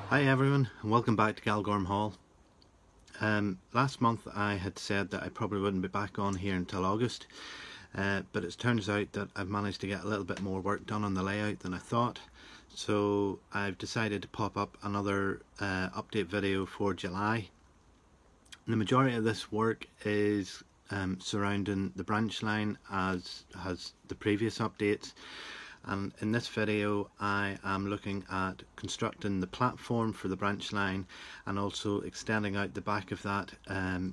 Hi everyone, and welcome back to Galgorm Hall. Last month I had said that I probably wouldn't be back on here until August, but it turns out that I've managed to get a little bit more work done on the layout than I thought, so I've decided to pop up another update video for July. The majority of this work is surrounding the branch line, as has the previous updates. And in this video I am looking at constructing the platform for the branch line and also extending out the back of that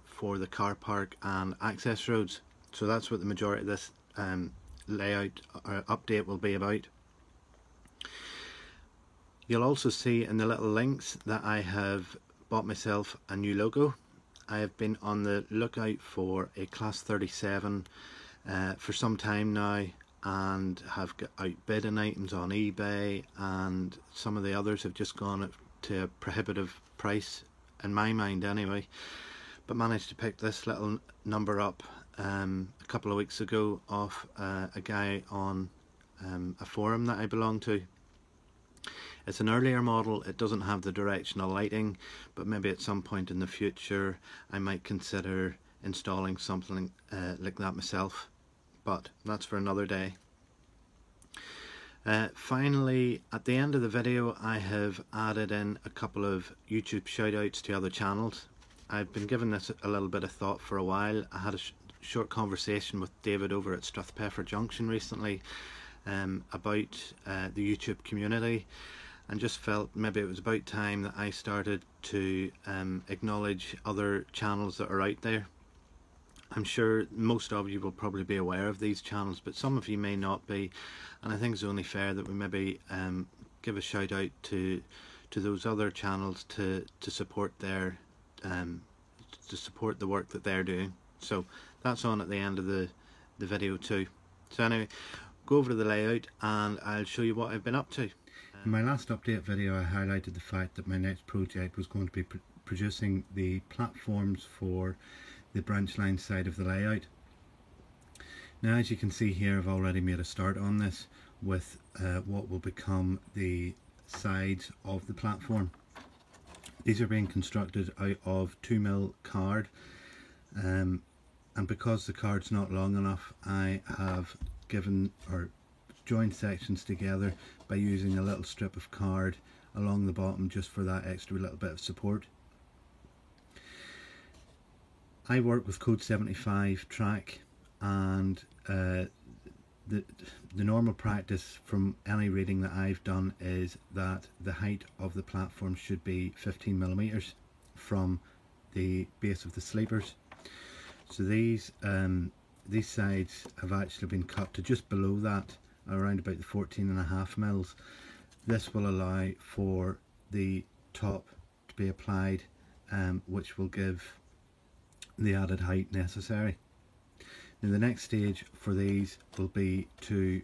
for the car park and access roads. So that's what the majority of this layout or update will be about. You'll also see in the little links that I have bought myself a new logo. I have been on the lookout for a Class 37 for some time now, and have got outbidding items on eBay, and some of the others have just gone up to a prohibitive price in my mind anyway, but managed to pick this little number up a couple of weeks ago off a guy on a forum that I belong to. It's an earlier model, it doesn't have the directional lighting, but maybe at some point in the future I might consider installing something like that myself. But that's for another day. Finally, at the end of the video I have added in a couple of YouTube shoutouts to other channels. I've been giving this a little bit of thought for a while. I had a short conversation with David over at Strathpeffer Junction recently about the YouTube community, and just felt maybe it was about time that I started to acknowledge other channels that are out there. I'm sure most of you will probably be aware of these channels, but some of you may not be, and I think it's only fair that we maybe give a shout out to those other channels to support their to support the work that they're doing. So that's on at the end of the video too. So anyway, go over to the layout and I'll show you what I've been up to. In my last update video I highlighted the fact that my next project was going to be producing the platforms for the branch line side of the layout. Now, as you can see here, I've already made a start on this with what will become the sides of the platform. These are being constructed out of 2mm card, and because the card's not long enough, I have joined sections together by using a little strip of card along the bottom just for that extra little bit of support. I work with Code 75 track, and the normal practice from any reading that I've done is that the height of the platform should be 15mm from the base of the sleepers. So these sides have actually been cut to just below that, around about the 14.5 mils. This will allow for the top to be applied, which will give the added height necessary. Now the next stage for these will be to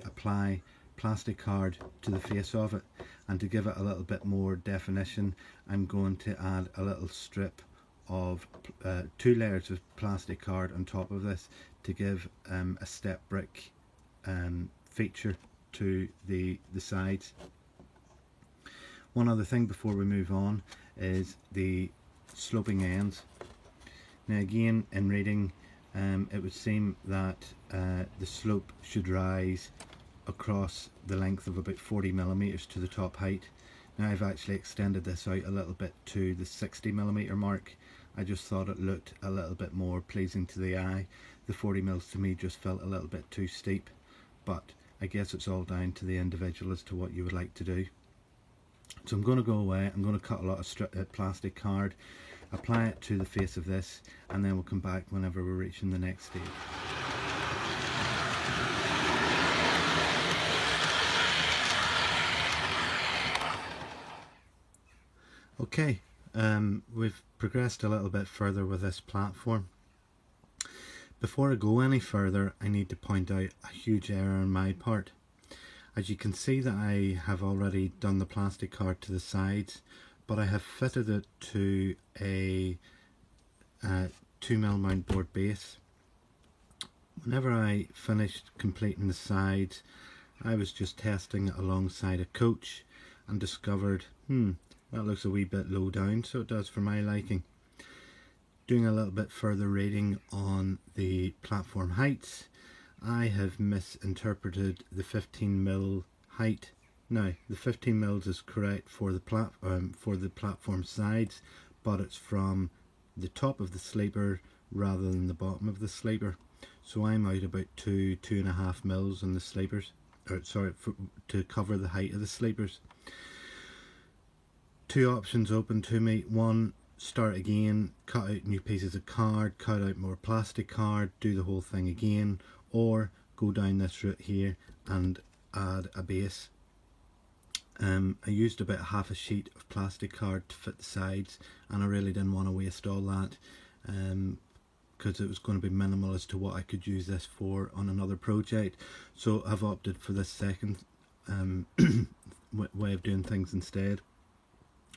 apply plastic card to the face of it, and to give it a little bit more definition I'm going to add a little strip of 2 layers of plastic card on top of this to give a step brick feature to the sides. One other thing before we move on is the sloping ends. Now again, in reading, it would seem that the slope should rise across the length of about 40mm to the top height. Now I've actually extended this out a little bit to the 60mm mark. I just thought it looked a little bit more pleasing to the eye. The 40mm to me just felt a little bit too steep, but I guess it's all down to the individual as to what you would like to do. So I'm going to go away, I'm going to cut a lot of plastic card, apply it to the face of this, and then we'll come back whenever we're reaching the next stage. Okay, we've progressed a little bit further with this platform. Before I go any further, I need to point out a huge error on my part. As you can see that I have already done the plastic card to the sides, but I have fitted it to a 2mm mount board base. Whenever I finished completing the sides, I was just testing it alongside a coach, and discovered, that looks a wee bit low down, so it does for my liking. Doing a little bit further reading on the platform heights, I have misinterpreted the 15mm height. Now, the 15 mils is correct for the platform sides, but it's from the top of the sleeper rather than the bottom of the sleeper. So I'm out about 2.5 mils on the sleepers, to cover the height of the sleepers. Two options open to me. One, start again, cut out new pieces of card, cut out more plastic card, do the whole thing again, or go down this route here and add a base. I used about half a sheet of plastic card to fit the sides, and I really didn't want to waste all that, because it was going to be minimal as to what I could use this for on another project. So I've opted for this second way of doing things instead.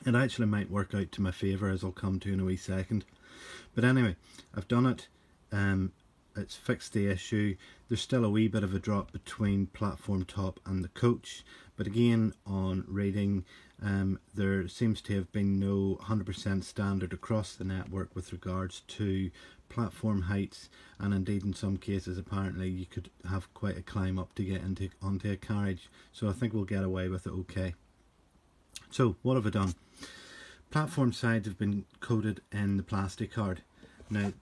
It actually might work out to my favour, as I'll come to in a wee second. But anyway, I've done it. It's fixed the issue. There's still a wee bit of a drop between platform top and the coach, but again, on reading, there seems to have been no 100% standard across the network with regards to platform heights, and indeed in some cases apparently you could have quite a climb up to get onto a carriage, so I think we'll get away with it okay. So what have I done? Platform sides have been coated in the plastic card. Now,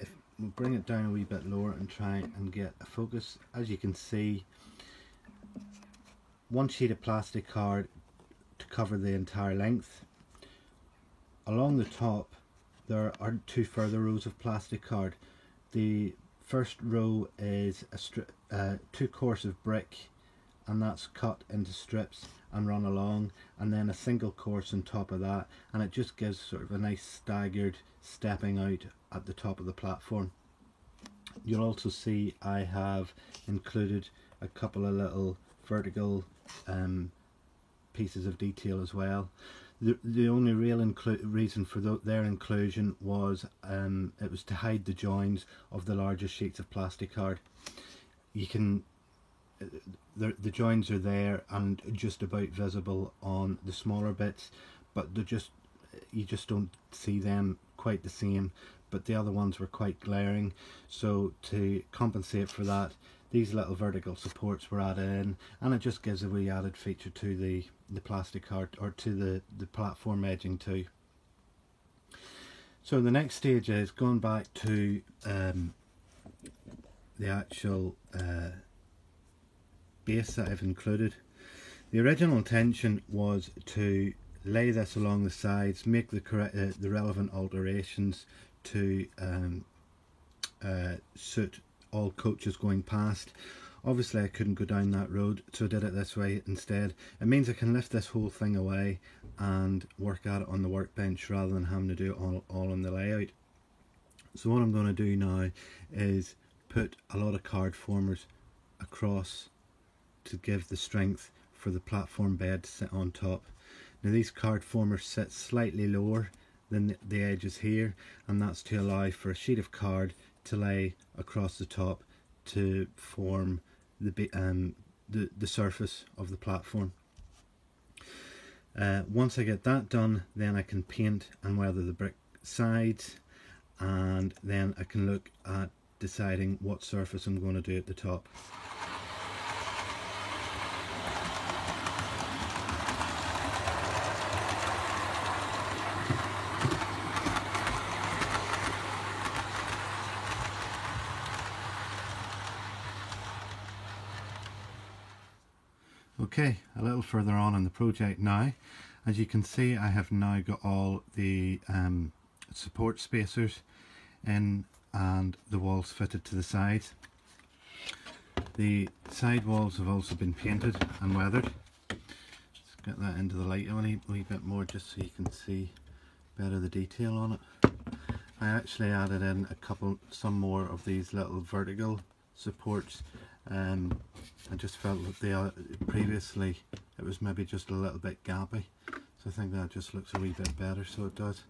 if we bring it down a wee bit lower and try and get a focus, as you can see, one sheet of plastic card to cover the entire length. Along the top there are two further rows of plastic card. The first row is a 2 course of brick, and that's cut into strips and run along, and then a single course on top of that, and it just gives sort of a nice staggered stepping out at the top of the platform. You'll also see I have included a couple of little vertical pieces of detail as well. The only real reason for their inclusion was it was to hide the joins of the larger sheets of plastic card. You can the joins are there and just about visible on the smaller bits, but you just don't see them quite the same, but the other ones were quite glaring. So to compensate for that, these little vertical supports were added in, and it just gives a wee added feature to the plastic card, or to the platform edging too. So the next stage is going back to the actual base that I've included. The original intention was to lay this along the sides, make the relevant alterations to suit all coaches going past. Obviously I couldn't go down that road, so I did it this way instead. It means I can lift this whole thing away and work at it on the workbench rather than having to do it all on the layout. So what I'm going to do now is put a lot of card formers across to give the strength for the platform bed to sit on top. Now these card formers sit slightly lower than the edges here, and that's to allow for a sheet of card to lay across the top to form the surface of the platform. Once I get that done, then I can paint and weather the brick sides, and then I can look at deciding what surface I'm going to do at the top. Okay, a little further on in the project now. As you can see, I have now got all the support spacers in and the walls fitted to the sides. The side walls have also been painted and weathered. Let's get that into the light a wee bit more just so you can see better the detail on it. I actually added in some more of these little vertical supports. I just felt that previously it was maybe just a little bit gappy, so I think that just looks a wee bit better. So it does.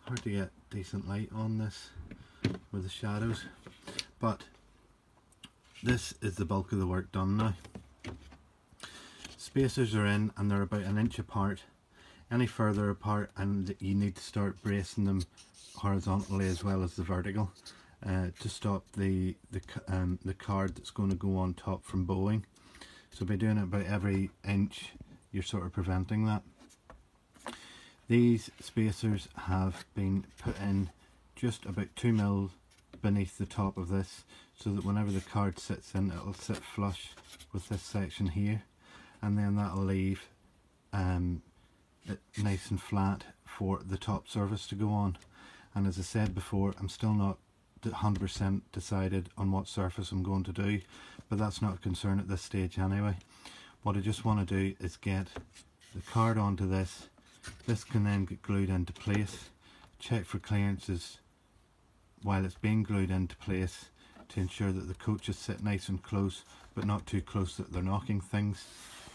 Hard to get decent light on this with the shadows, but this is the bulk of the work done now. spacers are in and they're about 1 inch apart. Any further apart and you need to start bracing them horizontally as well as the vertical to stop the card that's going to go on top from bowing. So by doing it about every inch, you're sort of preventing that. These spacers have been put in just about 2 mil beneath the top of this, so that whenever the card sits in, it'll sit flush with this section here, and then that'll leave it nice and flat for the top surface to go on. And as I said before, I'm still not 100% decided on what surface I'm going to do, but that's not a concern at this stage anyway. What I just want to do is get the card onto this. This can then get glued into place. Check for clearances while it's being glued into place to ensure that the coaches sit nice and close, but not too close that they're knocking things.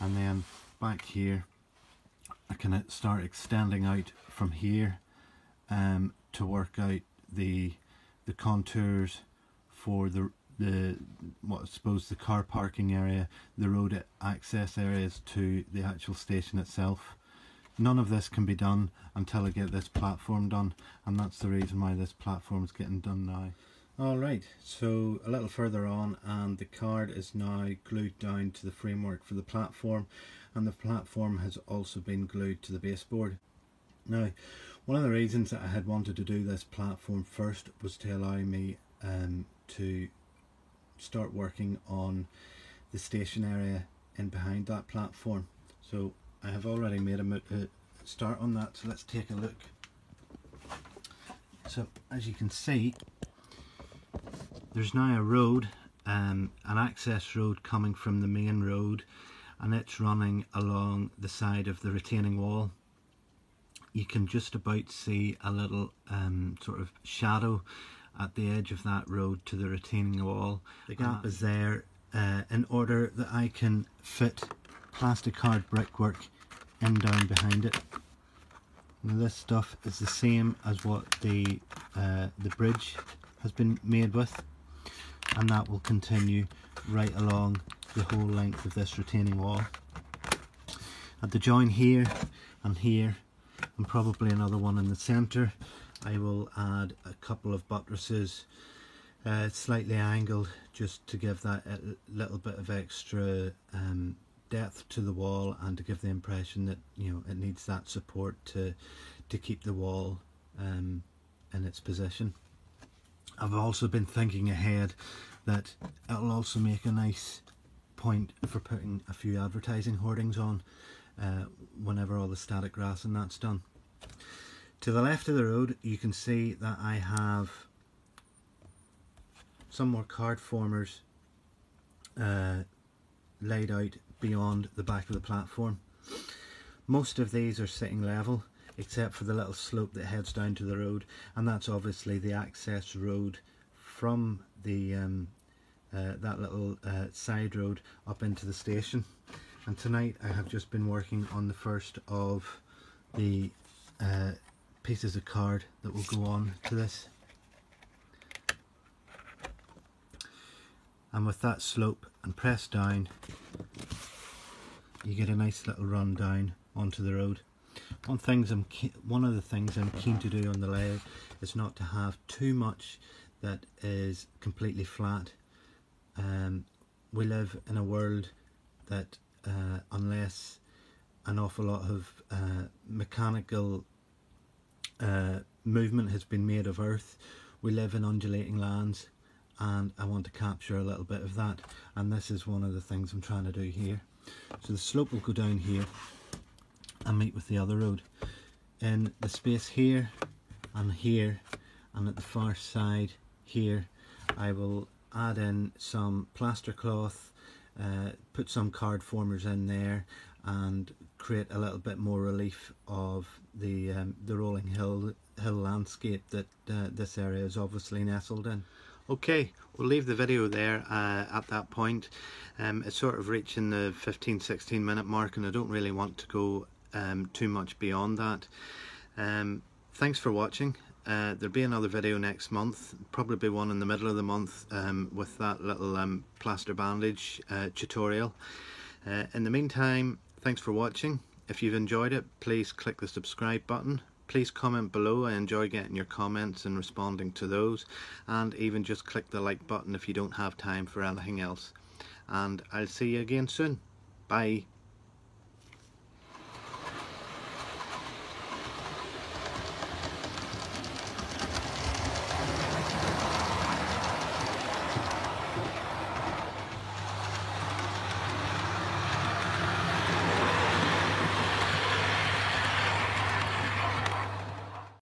And then back here, I can start extending out from here to work out the contours for the what I suppose the car parking area, the road access areas to the actual station itself. None of this can be done until I get this platform done, and that's the reason why this platform is getting done now. Alright, so a little further on, and the card is now glued down to the framework for the platform, and the platform has also been glued to the baseboard. Now, one of the reasons that I had wanted to do this platform first was to allow me to start working on the station area in behind that platform. So I have already made a start on that, so let's take a look. So as you can see, there's now a road, an access road coming from the main road, and it's running along the side of the retaining wall. You can just about see a little sort of shadow at the edge of that road to the retaining wall. The gap is there in order that I can fit plastic hard brickwork in down behind it. Now this stuff is the same as what the bridge has been made with, and that will continue right along the whole length of this retaining wall. At the join here and here, and probably another one in the centre, I will add a couple of buttresses, slightly angled, just to give that a little bit of extra depth to the wall, and to give the impression that, you know, it needs that support to keep the wall in its position. I've also been thinking ahead that it'll also make a nice point for putting a few advertising hoardings on whenever all the static grass and that's done. To the left of the road, you can see that I have some more card formers laid out beyond the back of the platform. Most of these are sitting level, except for the little slope that heads down to the road, and that's obviously the access road from the that little side road up into the station. And tonight I have just been working on the first of the pieces of card that will go on to this. And with that slope and press down, you get a nice little run down onto the road. One of the things I'm keen to do on the layout is not to have too much that is completely flat. We live in a world that unless an awful lot of mechanical movement has been made of earth, we live in undulating lands, and I want to capture a little bit of that, and this is one of the things I'm trying to do here. So the slope will go down here and meet with the other road. In the space here and at the far side here, I will add in some plaster cloth, put some card formers in there, and create a little bit more relief of the rolling hill landscape that this area is obviously nestled in. Okay, we'll leave the video there at that point. It's sort of reaching the 15-16 minute mark, and I don't really want to go too much beyond that. Thanks for watching. There'll be another video next month, probably one in the middle of the month, with that little plaster bandage tutorial. In the meantime, Thanks for watching. If you've enjoyed it, please click the subscribe button. Please comment below. I enjoy getting your comments and responding to those, and even just click the like button if you don't have time for anything else. And I'll see you again soon. Bye.